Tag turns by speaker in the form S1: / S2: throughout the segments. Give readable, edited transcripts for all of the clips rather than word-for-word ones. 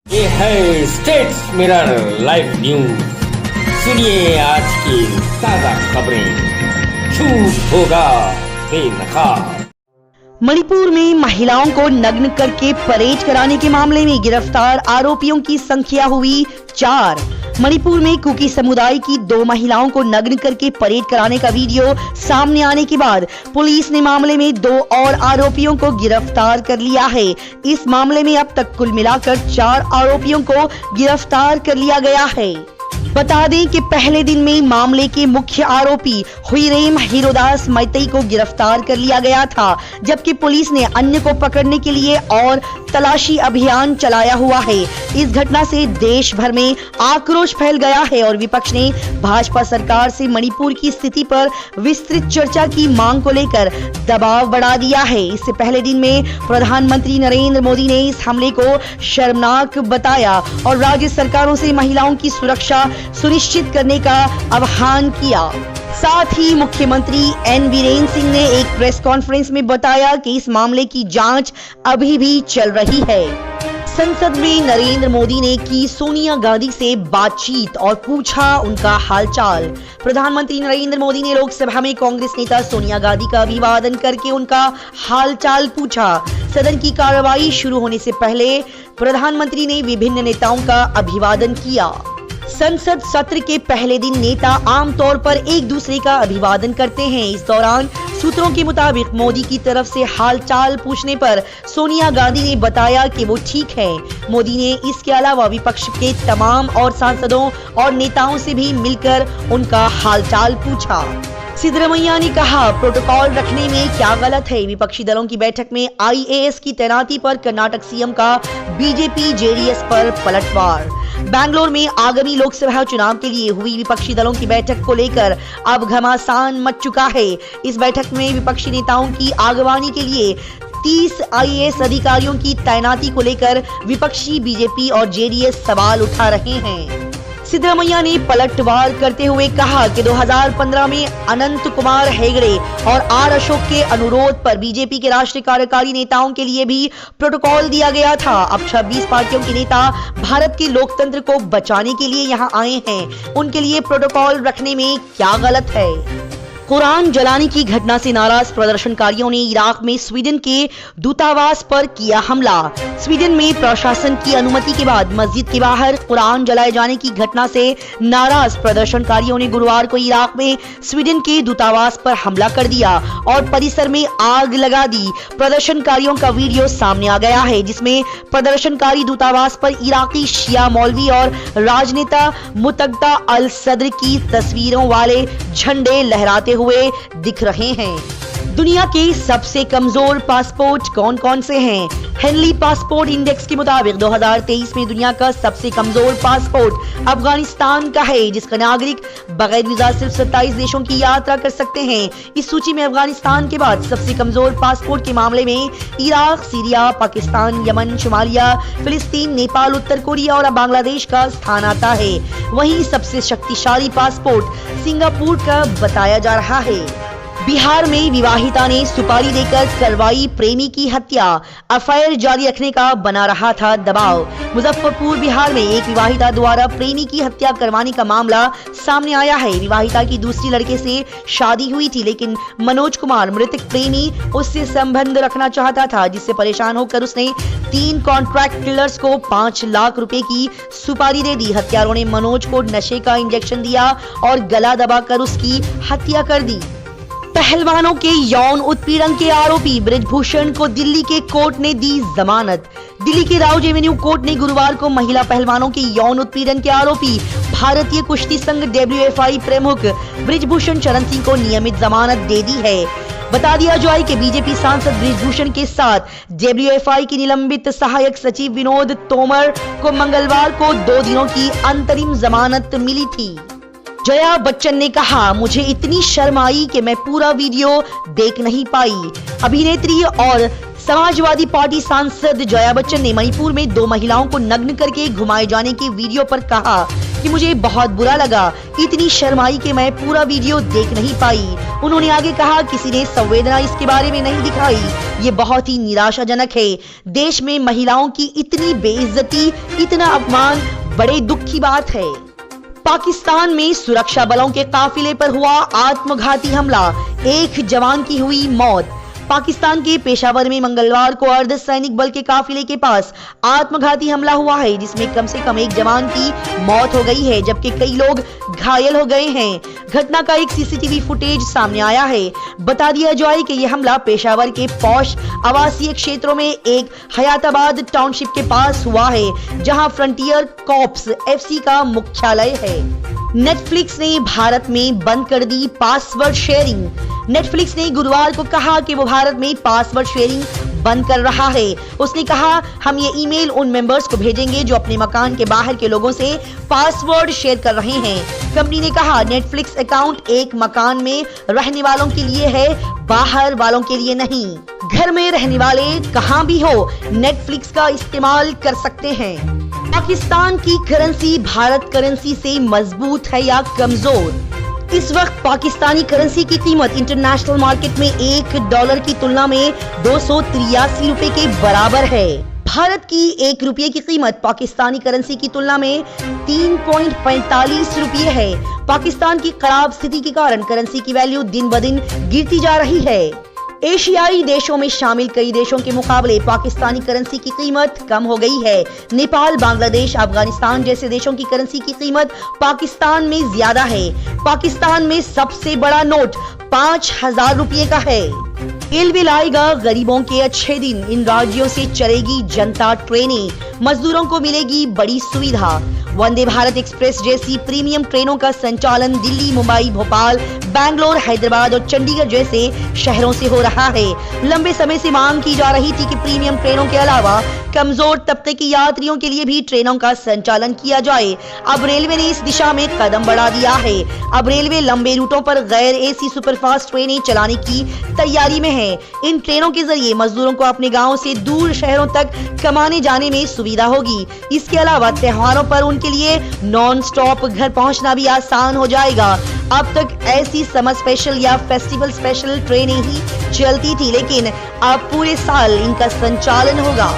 S1: ये है states mirror live news. सुनिए आज की ताजा खबरें। झूठ होगा बेनकाब।
S2: मणिपुर में महिलाओं को नग्न करके परेड कराने के मामले में गिरफ्तार आरोपियों की संख्या हुई 4। मणिपुर में कुकी समुदाय की 2 महिलाओं को नग्न करके परेड कराने का वीडियो सामने आने के बाद पुलिस ने मामले में 2 और आरोपियों को गिरफ्तार कर लिया है। इस मामले में अब तक कुल मिलाकर 4 आरोपियों को गिरफ्तार कर लिया गया है। बता दें कि पहले दिन में मामले के मुख्य आरोपी हुईरेम हीरोदास मैतेई को गिरफ्तार कर लिया गया था, जबकि पुलिस ने अन्य को पकड़ने के लिए और तलाशी अभियान चलाया हुआ है। इस घटना से देश भर में आक्रोश फैल गया है और विपक्ष ने भाजपा सरकार से मणिपुर की स्थिति पर विस्तृत चर्चा की मांग को लेकर दबाव बढ़ा दिया है। इससे पहले दिन में प्रधानमंत्री नरेंद्र मोदी ने इस हमले को शर्मनाक बताया और राज्य सरकारों से महिलाओं की सुरक्षा सुनिश्चित करने का आह्वान किया। साथ ही मुख्यमंत्री एन वीरेंद्र सिंह ने एक प्रेस कॉन्फ्रेंस में बताया कि इस मामले की जांच अभी भी चल रही है। संसद में नरेंद्र मोदी ने की सोनिया गांधी से बातचीत और पूछा उनका हालचाल। प्रधानमंत्री नरेंद्र मोदी ने लोकसभा में कांग्रेस नेता सोनिया गांधी का अभिवादन करके उनका हालचाल पूछा। सदन की कार्रवाई शुरू होने से पहले प्रधानमंत्री ने विभिन्न नेताओं का अभिवादन किया। संसद सत्र के पहले दिन नेता आमतौर पर एक दूसरे का अभिवादन करते हैं। इस दौरान सूत्रों के मुताबिक मोदी की तरफ से हालचाल पूछने पर सोनिया गांधी ने बताया कि वो ठीक है। मोदी ने इसके अलावा विपक्ष के तमाम और सांसदों और नेताओं से भी मिलकर उनका हालचाल पूछा। सिद्धरमैया ने कहा, प्रोटोकॉल रखने में क्या गलत है। विपक्षी दलों की बैठक में आईएएस की तैनाती पर कर्नाटक सीएम का बीजेपी जेडीएस पर पलटवार। बेंगलुरु में आगामी लोकसभा चुनाव के लिए हुई विपक्षी दलों की बैठक को लेकर अब घमासान मच चुका है। इस बैठक में विपक्षी नेताओं की आगवानी के लिए 30 आईएएस अधिकारियों की तैनाती को लेकर विपक्षी बीजेपी और जेडीएस सवाल उठा रहे हैं। सिद्धरमैया ने पलटवार करते हुए कहा कि 2015 में अनंत कुमार हेगड़े और आर अशोक के अनुरोध पर बीजेपी के राष्ट्रीय कार्यकारी नेताओं के लिए भी प्रोटोकॉल दिया गया था। अब 26 पार्टियों के नेता भारत के लोकतंत्र को बचाने के लिए यहाँ आए हैं। उनके लिए प्रोटोकॉल रखने में क्या गलत है। कुरान जलाने की घटना से नाराज प्रदर्शनकारियों ने इराक में स्वीडन के दूतावास पर किया हमला। स्वीडन में प्रशासन की अनुमति के बाद मस्जिद के बाहर कुरान जलाए जाने की घटना से नाराज प्रदर्शनकारियों ने गुरुवार को इराक में स्वीडन के दूतावास पर हमला कर दिया और परिसर में आग लगा दी। प्रदर्शनकारियों का वीडियो सामने आ गया है, जिसमें प्रदर्शनकारी दूतावास पर इराकी शिया मौलवी और राजनेता मुतक्ता अल सद्र की तस्वीरों वाले झंडे लहराते हुए दिख रहे हैं। दुनिया के सबसे कमजोर पासपोर्ट कौन कौन से हैं? हेनली पासपोर्ट इंडेक्स के मुताबिक 2023 में दुनिया का सबसे कमजोर पासपोर्ट अफगानिस्तान का है, जिसका नागरिक बगैर वीजा सिर्फ 27 देशों की यात्रा कर सकते हैं। इस सूची में अफगानिस्तान के बाद सबसे कमजोर पासपोर्ट के मामले में Iraq, Syria, Pakistan, Yemen, Somalia, फिलिस्तीन, नेपाल, उत्तर कोरिया और बांग्लादेश का स्थान आता है। वहीं सबसे शक्तिशाली पासपोर्ट सिंगापुर का बताया जा रहा है। बिहार में विवाहिता ने सुपारी देकर करवाई प्रेमी की हत्या। अफेयर जारी रखने का बना रहा था दबाव। मुजफ्फरपुर बिहार में एक विवाहिता द्वारा प्रेमी की हत्या करवाने का मामला सामने आया है। विवाहिता की दूसरी लड़के से शादी हुई थी, लेकिन मनोज कुमार मृतक प्रेमी उससे संबंध रखना चाहता था, जिससे परेशान होकर उसने 3 कॉन्ट्रैक्ट किलर्स को 5 लाख रुपए की सुपारी दे दी। हत्यारों ने मनोज को नशे का इंजेक्शन दिया और गला दबाकर उसकी हत्या कर दी। पहलवानों के यौन उत्पीड़न के आरोपी ब्रिजभूषण को दिल्ली के कोर्ट ने दी जमानत। दिल्ली के राउज एवेन्यू कोर्ट ने गुरुवार को महिला पहलवानों के यौन उत्पीड़न के आरोपी भारतीय कुश्ती संघ WFI प्रमुख ब्रिजभूषण शरण सिंह को नियमित जमानत दे दी है। बता दिया जाए कि बीजेपी सांसद ब्रिजभूषण के साथ WFI के निलंबित सहायक सचिव विनोद तोमर को मंगलवार को 2 दिनों की अंतरिम जमानत मिली थी। जया बच्चन ने कहा, मुझे इतनी शर्म आई कि मैं पूरा वीडियो देख नहीं पाई। अभिनेत्री और समाजवादी पार्टी सांसद जया बच्चन ने मणिपुर में 2 महिलाओं को नग्न करके घुमाए जाने के वीडियो पर कहा कि मुझे बहुत बुरा लगा, इतनी शर्माई कि मैं पूरा वीडियो देख नहीं पाई। उन्होंने आगे कहा, किसी ने संवेदना इसके बारे में नहीं दिखाई, ये बहुत ही निराशाजनक है। देश में महिलाओं की इतनी बेइज्जती, इतना अपमान बड़े दुख की बात है। पाकिस्तान में सुरक्षा बलों के काफिले पर हुआ आत्मघाती हमला, 1 जवान की हुई मौत। पाकिस्तान के पेशावर में मंगलवार को अर्धसैनिक बल के काफिले के पास आत्मघाती हमला हुआ है, जिसमें कम से कम 1 जवान की मौत हो गई है, जबकि कई लोग घायल हो गए हैं। घटना का एक सीसीटीवी फुटेज सामने आया है। बता दिया जाए कि यह हमला पेशावर के पॉश आवासीय क्षेत्रों में एक हयाताबाद टाउनशिप के पास हुआ है, जहां फ्रंटियर कॉर्प्स FC का मुख्यालय है। नेटफ्लिक्स ने भारत में बंद कर दी पासवर्ड शेयरिंग। नेटफ्लिक्स ने गुरुवार को कहा कि वो भारत में पासवर्ड शेयरिंग बंद कर रहा है। उसने कहा, हम ये ईमेल उन मेंबर्स को भेजेंगे जो अपने मकान के बाहर के लोगों से पासवर्ड शेयर कर रहे हैं। कंपनी ने कहा, नेटफ्लिक्स अकाउंट एक मकान में रहने वालों के लिए है, बाहर वालों के लिए नहीं। घर में रहने वाले कहां भी हो, नेटफ्लिक्स का इस्तेमाल कर सकते हैं। पाकिस्तान की करेंसी भारत करेंसी से मजबूत है या कमजोर? इस वक्त पाकिस्तानी करेंसी की कीमत इंटरनेशनल मार्केट में $1 की तुलना में 283 रुपए के बराबर है। भारत की 1 रुपये की कीमत पाकिस्तानी करेंसी की तुलना में 3.45 रुपये है। पाकिस्तान की खराब स्थिति के कारण करेंसी की वैल्यू दिन ब दिन गिरती जा रही है। एशियाई देशों में शामिल कई देशों के मुकाबले पाकिस्तानी करेंसी की कीमत कम हो गई है। नेपाल, बांग्लादेश, अफगानिस्तान जैसे देशों की करेंसी की कीमत पाकिस्तान में ज्यादा है। पाकिस्तान में सबसे बड़ा नोट 5000 रुपये का है। रेलवे लाएगा गरीबों के अच्छे दिन, इन राज्यों से चलेगी जनता ट्रेनें, मजदूरों को मिलेगी बड़ी सुविधा। वंदे भारत एक्सप्रेस जैसी प्रीमियम ट्रेनों का संचालन दिल्ली, मुंबई, भोपाल, बैंगलोर, हैदराबाद और चंडीगढ़ जैसे शहरों से हो रहा है। लंबे समय से मांग की जा रही थी कि प्रीमियम ट्रेनों के अलावा कमजोर तबके के यात्रियों के लिए भी ट्रेनों का संचालन किया जाए। अब रेलवे ने इस दिशा में कदम बढ़ा दिया है। अब रेलवे लंबे रूटों पर गैर AC सुपरफास्ट ट्रेनें चलाने की तैयारी में है। इन ट्रेनों के जरिए मजदूरों को अपने गाँव से दूर शहरों तक कमाने जाने में सुविधा होगी। इसके अलावा त्योहारों पर उनके लिए नॉन स्टॉप घर पहुंचना भी आसान हो जाएगा। अब तक ऐसी समर स्पेशल या फेस्टिवल स्पेशल ट्रेनें ही चलती थी, लेकिन अब पूरे साल इनका संचालन होगा।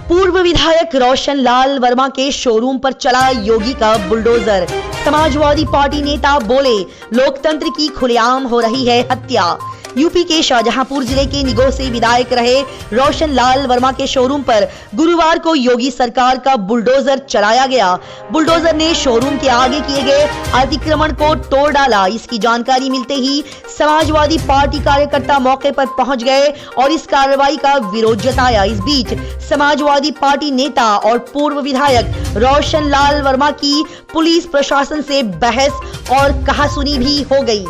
S2: पूर्व विधायक रोशन लाल वर्मा के शोरूम पर चला योगी का बुलडोजर। समाजवादी पार्टी नेता बोले, लोकतंत्र की खुलेआम हो रही है हत्या। यूपी के शाहजहांपुर जिले के निगोह से विधायक रहे रोशन लाल वर्मा के शोरूम पर गुरुवार को योगी सरकार का बुलडोजर चलाया गया। बुलडोजर ने शोरूम के आगे किए गए अतिक्रमण को तोड़ डाला। इसकी जानकारी मिलते ही समाजवादी पार्टी कार्यकर्ता मौके पर पहुंच गए और इस कार्रवाई का विरोध जताया। इस बीच समाजवादी पार्टी नेता और पूर्व विधायक रोशन लाल वर्मा की पुलिस प्रशासन से बहस और कहासुनी भी हो गई।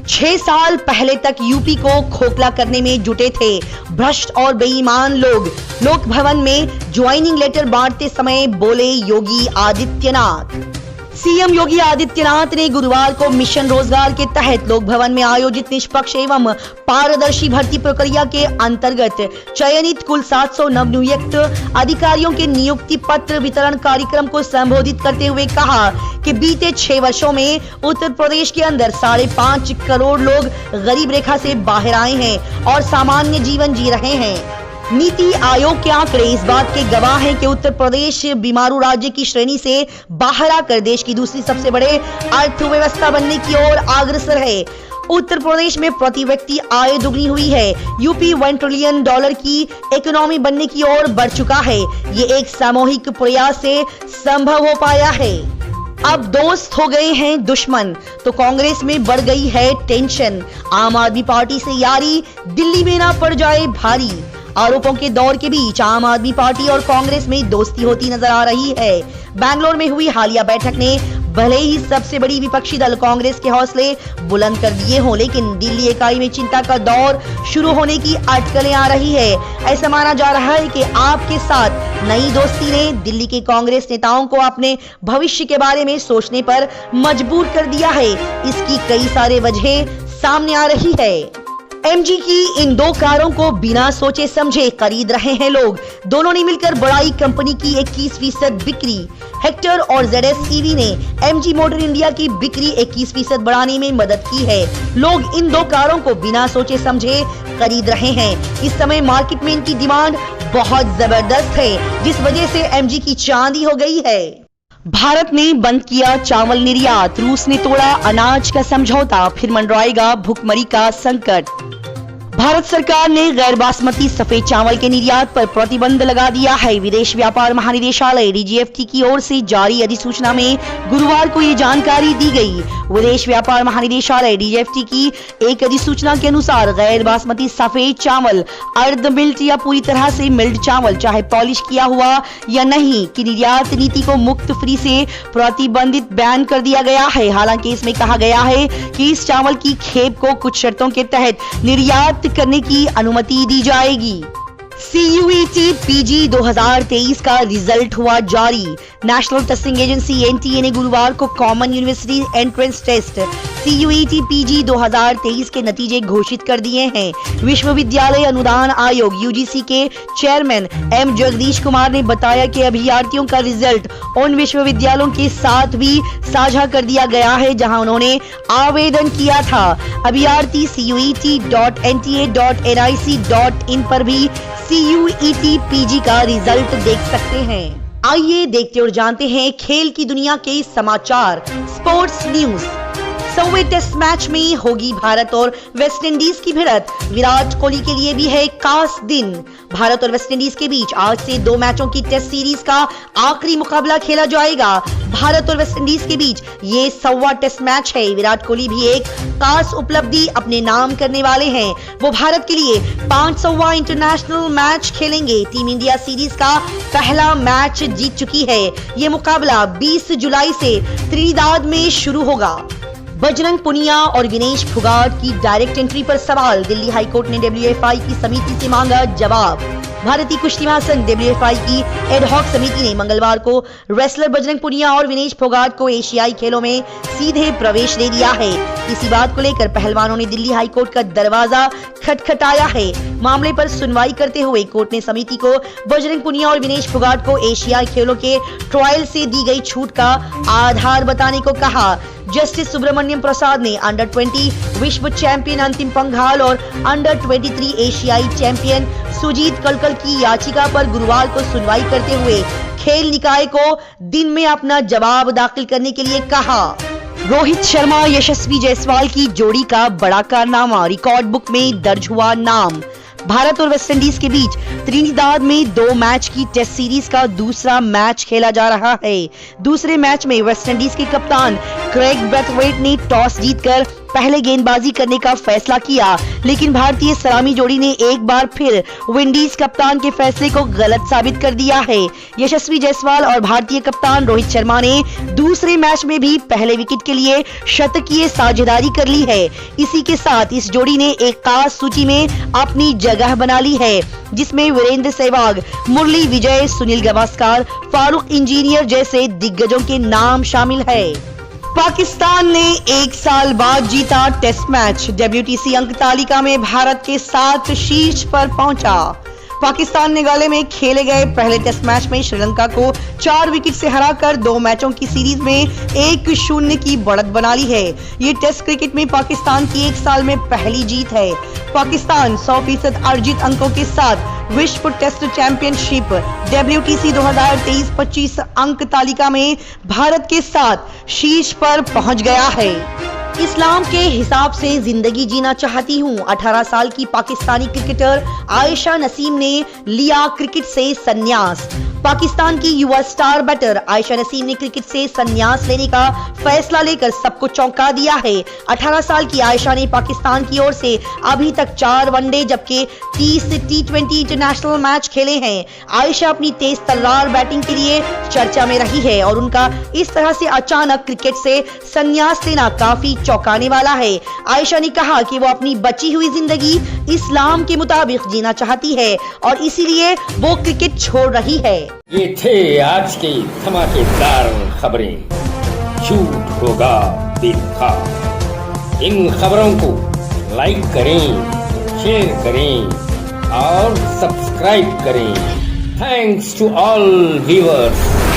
S2: 6 साल पहले तक यूपी को खोखला करने में जुटे थे भ्रष्ट और बेईमान लोग। लोक भवन में ज्वाइनिंग लेटर बांटते समय बोले योगी आदित्यनाथ। सीएम योगी आदित्यनाथ ने गुरुवार को मिशन रोजगार के तहत लोक भवन में आयोजित निष्पक्ष एवं पारदर्शी भर्ती प्रक्रिया के अंतर्गत चयनित कुल 700 नवनियुक्त अधिकारियों के नियुक्ति पत्र वितरण कार्यक्रम को संबोधित करते हुए कहा कि बीते 6 वर्षों में उत्तर प्रदेश के अंदर 5.5 करोड़ लोग गरीब रेखा से बाहर आए हैं और सामान्य जीवन जी रहे हैं। नीति आयोग के आंकड़े इस बात के गवाह हैं कि उत्तर प्रदेश बीमारू राज्य की श्रेणी से बाहर आकर देश की दूसरी सबसे बड़े अर्थव्यवस्था बनने की ओर अग्रसर है। उत्तर प्रदेश में प्रति व्यक्ति आय दुगनी हुई है। यूपी $1 ट्रिलियन की इकोनॉमी बनने की ओर बढ़ चुका है। ये एक सामूहिक प्रयास से संभव हो पाया है। अब दोस्त हो गए हैं दुश्मन, तो कांग्रेस में बढ़ गई है टेंशन। आम आदमी पार्टी से यारी दिल्ली में ना पड़ जाए भारी। आरोपों के दौर के बीच आम आदमी पार्टी और कांग्रेस में दोस्ती होती नजर आ रही है। बैंगलोर में हुई हालिया बैठक ने भले ही सबसे बड़ी विपक्षी दल कांग्रेस के हौसले बुलंद कर दिए हों, लेकिन दिल्ली इकाई में चिंता का दौर शुरू होने की अटकलें आ रही है। ऐसा माना जा रहा है कि आपके साथ नई दोस्ती ने दिल्ली के कांग्रेस नेताओं को अपने भविष्य के बारे में सोचने पर मजबूर कर दिया है। इसकी कई सारे वजह सामने आ रही है। एमजी की इन दो कारों को बिना सोचे समझे खरीद रहे हैं लोग। दोनों ने मिलकर बढ़ाई कंपनी की 21% बिक्री। हेक्टर और ZS EV ने एमजी मोटर इंडिया की बिक्री 21% बढ़ाने में मदद की है। लोग इन दो कारों को बिना सोचे समझे खरीद रहे हैं। इस समय मार्केट में इनकी डिमांड बहुत जबरदस्त है, जिस वजह से एमजी की चांदी हो गई है। भारत ने बंद किया चावल निर्यात, रूस ने तोड़ा अनाज का समझौता, फिर मंडराएगा भुखमरी का संकट। भारत सरकार ने गैर बासमती सफेद चावल के निर्यात पर प्रतिबंध लगा दिया है। विदेश व्यापार महानिदेशालय DGFT की ओर से जारी अधिसूचना में गुरुवार को ये जानकारी दी गई। विदेश व्यापार महानिदेशालय DGFT की एक अधिसूचना के अनुसार गैर बासमती सफेद चावल, अर्ध मिल्ट या पूरी तरह से मिल्ट चावल, चाहे पॉलिश किया हुआ या नहीं, की निर्यात नीति को मुक्त फ्री से प्रतिबंधित बैन कर दिया गया है। हालांकि इसमें कहा गया है कि इस चावल की खेप को कुछ शर्तों के तहत निर्यात करने की अनुमति दी जाएगी। CUET PG 2023 का रिजल्ट हुआ जारी। नेशनल टेस्टिंग एजेंसी NTA ने गुरुवार को common university entrance test CUET PG 2023 के नतीजे घोषित कर दिए हैं। विश्वविद्यालय अनुदान आयोग UGC के चेयरमैन M जगदीश कुमार ने बताया कि अभ्यर्थियों का रिजल्ट उन विश्वविद्यालयों के साथ भी साझा कर दिया गया है जहां उन्होंने आवेदन किया था। अभ्यर्थी CUET.nta.nic.in पर भी CUET PG का रिजल्ट देख सकते हैं। आइए देखते और जानते हैं खेल की दुनिया के समाचार। Sports news. 100वें टेस्ट मैच में होगी भारत और वेस्टइंडीज की भिड़ंत। विराट कोहली के लिए भी है खास दिन। भारत और वेस्टइंडीज के बीच आज से 2 मैचों की टेस्ट सीरीज का आखिरी मुकाबला खेला जाएगा। भारत और वेस्टइंडीज के बीच ये 100वां टेस्ट मैच है। विराट कोहली भी एक खास उपलब्धि अपने नाम करने वाले हैं। वो भारत के लिए 500वां इंटरनेशनल मैच खेलेंगे। टीम इंडिया सीरीज का पहला मैच जीत चुकी है। ये मुकाबला 20 जुलाई से त्रिनिदाद में शुरू होगा। बजरंग पुनिया और विनेश फोगाट की डायरेक्ट एंट्री पर सवाल। दिल्ली हाईकोर्ट ने WFI की समिति से मांगा जवाब। भारतीय कुश्ती महासंघ WFI की एडहॉक समिति ने मंगलवार को रेसलर बजरंग पुनिया और विनेश फोगाट को एशियाई खेलों में सीधे प्रवेश दे दिया है। इसी बात को लेकर पहलवानों ने दिल्ली हाईकोर्ट का दरवाजा खटखटाया है। मामले पर सुनवाई करते हुए कोर्ट ने समिति को बजरंग पुनिया और विनेश फोगाट को एशियाई खेलों के ट्रायल से दी गई छूट का आधार बताने को कहा। जस्टिस सुब्रमण्यम प्रसाद ने अंडर 20 विश्व चैंपियन अंतिम पंघाल और अंडर 23 एशियाई चैंपियन सुजीत कलकल की याचिका पर गुरुवार को सुनवाई करते हुए खेल निकाय को दिन में अपना जवाब दाखिल करने के लिए कहा। रोहित शर्मा यशस्वी जायसवाल की जोड़ी का बड़ा कारनामा, रिकॉर्ड बुक में दर्ज हुआ नाम। भारत और वेस्टइंडीज के बीच त्रिनिदाद में 2 मैच की टेस्ट सीरीज का दूसरा मैच खेला जा रहा है। दूसरे मैच में वेस्टइंडीज के कप्तान क्रेग ब्रैथवेट ने टॉस जीतकर पहले गेंदबाजी करने का फैसला किया, लेकिन भारतीय सलामी जोड़ी ने एक बार फिर विंडीज कप्तान के फैसले को गलत साबित कर दिया है। यशस्वी जायसवाल और भारतीय कप्तान रोहित शर्मा ने दूसरे मैच में भी पहले विकेट के लिए शतकीय साझेदारी कर ली है। इसी के साथ इस जोड़ी ने एक खास सूची में अपनी जगह बना ली है, जिसमें वीरेंद्र सहवाग, मुरली विजय, सुनील गावस्कर, फारूक इंजीनियर जैसे दिग्गजों के नाम शामिल है। पाकिस्तान ने 1 साल बाद जीता टेस्ट मैच। WTC अंक तालिका में भारत के साथ शीर्ष पर पहुंचा। पाकिस्तान ने गाले में खेले गए पहले टेस्ट मैच में श्रीलंका को 4 विकेट से हराकर 2 मैचों की सीरीज में 1-0 की बढ़त बना ली है। ये टेस्ट क्रिकेट में पाकिस्तान की 1 साल में पहली जीत है। पाकिस्तान 100% अर्जित अंकों के साथ विश्व टेस्ट चैंपियनशिप WTC 2023-25 अंक तालिका में भारत के साथ शीर्ष पर पहुंच गया है। इस्लाम के हिसाब से जिंदगी जीना चाहती हूँ। 18 साल की पाकिस्तानी क्रिकेटर आयशा नसीम ने लिया क्रिकेट से संन्यास। पाकिस्तान की युवा स्टार बैटर आयशा नसीम ने क्रिकेट से संन्यास लेने का फैसला लेकर सबको चौंका दिया है। 18 साल की आयशा ने पाकिस्तान की ओर से अभी तक 4 वनडे जबकि 30 T20 इंटरनेशनल मैच खेले हैं। आयशा अपनी तेज तर्रार बैटिंग के लिए चर्चा में रही है और उनका इस तरह से अचानक क्रिकेट से संन्यास लेना काफी चौंकाने वाला है। आयशा ने कहा कि वो अपनी बची हुई जिंदगी इस्लाम के मुताबिक जीना चाहती है और इसीलिए वो क्रिकेट छोड़ रही है।
S1: ये थे आज की धमाकेदार खबरें। झूठ होगा बेनकाब। इन खबरों को लाइक करें, शेयर करें और सब्सक्राइब करें। Thanks to all viewers.